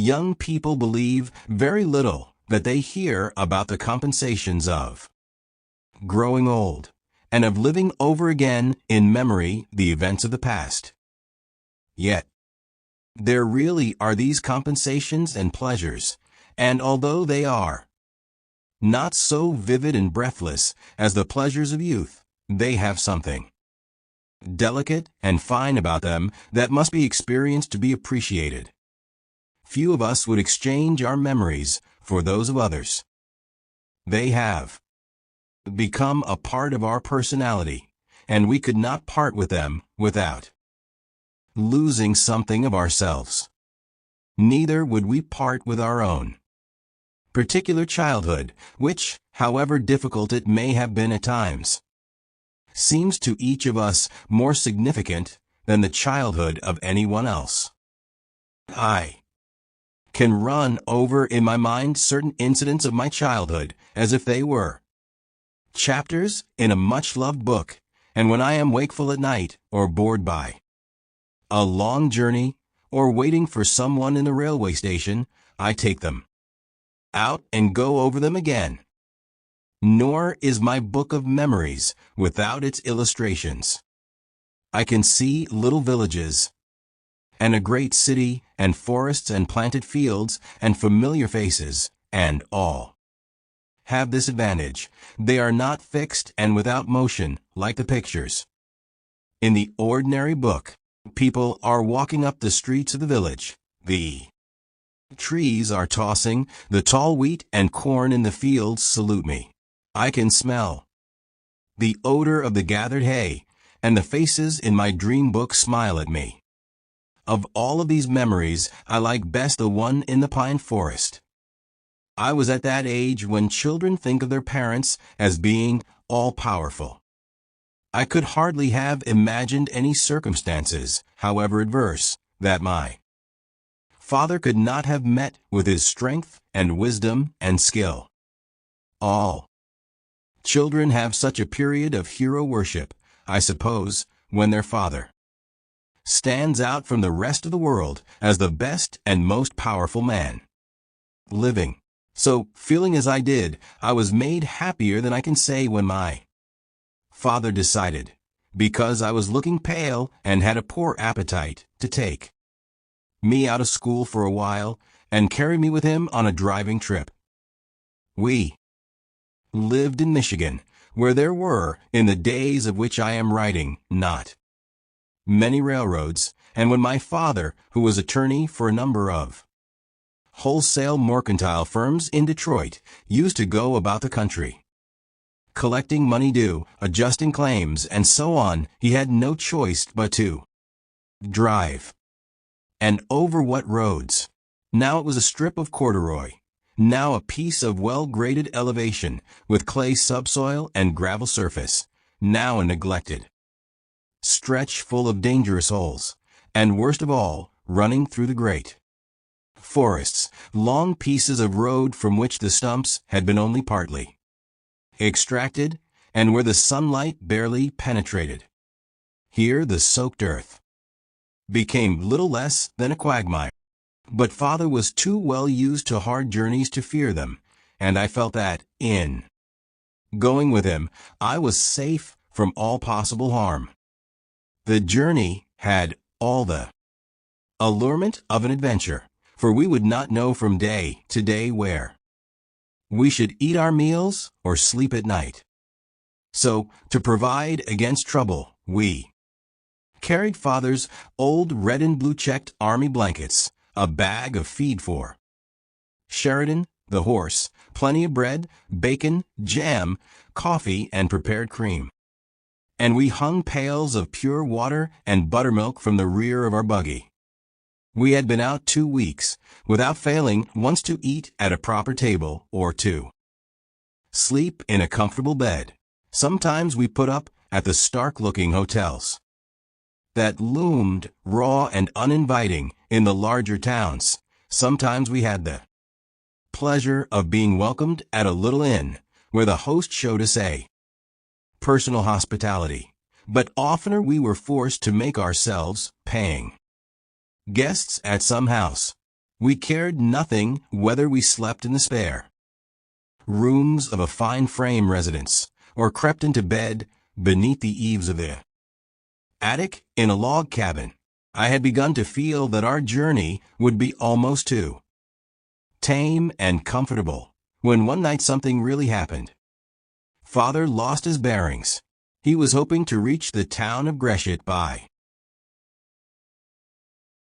young people believe very little that they hear about the compensations of growing old and of living over again in memory the events of the past. Yet, there really are these compensations and pleasures, and although they are not so vivid and breathless as the pleasures of youth, they have something delicate and fine about them that must be experienced to be appreciated. Few of us would exchange our memories for those of others. They have become a part of our personality, and we could not part with them without losing something of ourselves. Neither would we part with our own particular childhood, which, however difficult it may have been at times, seems to each of us more significant than the childhood of anyone else. I can run over in my mind certain incidents of my childhood as if they were chapters in a much-loved book, and when I am wakeful at night or bored by a long journey or waiting for someone in the railway station, I take them out and go over them again. Nor is my book of memories without its illustrations. I can see little villages, and a great city, and forests and planted fields, and familiar faces, and all have this advantage: they are not fixed and without motion like the pictures. In the ordinary book, people are walking up the streets of the village, the trees are tossing, the tall wheat and corn in the fields salute me. I can smell the odor of the gathered hay, and the faces in my dream book smile at me. Of all of these memories, I like best the one in the pine forest. I was at that age when children think of their parents as being all-powerful. I could hardly have imagined any circumstances, however adverse, that my father could not have met with his strength and wisdom and skill. All children have such a period of hero worship, I suppose, when their father stands out from the rest of the world as the best and most powerful man living. So, feeling as I did, I was made happier than I can say when my father decided, because I was looking pale and had a poor appetite, to take me out of school for a while and carry me with him on a driving trip. We lived in Michigan, where there were, in the days of which I am writing, not many railroads, and when my father, who was attorney for a number of wholesale mercantile firms in Detroit, used to go about the country collecting money due, adjusting claims, and so on, he had no choice but to drive. And over what roads? Now it was a strip of corduroy, now a piece of well-graded elevation with clay subsoil and gravel surface, now a neglected stretch full of dangerous holes, and worst of all, running through the great forests, long pieces of road from which the stumps had been only partly extracted, and where the sunlight barely penetrated. Here the soaked earth became little less than a quagmire. But father was too well used to hard journeys to fear them, and I felt that, in going with him, I was safe from all possible harm. The journey had all the allurement of an adventure, for we would not know from day to day where we should eat our meals or sleep at night. So, to provide against trouble, we carried father's old red and blue checked army blankets, a bag of feed for Sheridan, the horse, plenty of bread, bacon, jam, coffee, and prepared cream. And we hung pails of pure water and buttermilk from the rear of our buggy. We had been out 2 weeks, without failing once to eat at a proper table or to sleep in a comfortable bed. Sometimes we put up at the stark-looking hotels that loomed raw and uninviting in the larger towns. Sometimes we had the pleasure of being welcomed at a little inn, where the host showed us a personal hospitality. But oftener we were forced to make ourselves paying guests at some house, We cared nothing whether we slept in the spare rooms of a fine frame residence, or crept into bed beneath the eaves of the attic in a log cabin. I had begun to feel that our journey would be almost too tame and comfortable, when one night something really happened. Father lost his bearings. He was hoping to reach the town of Gresham by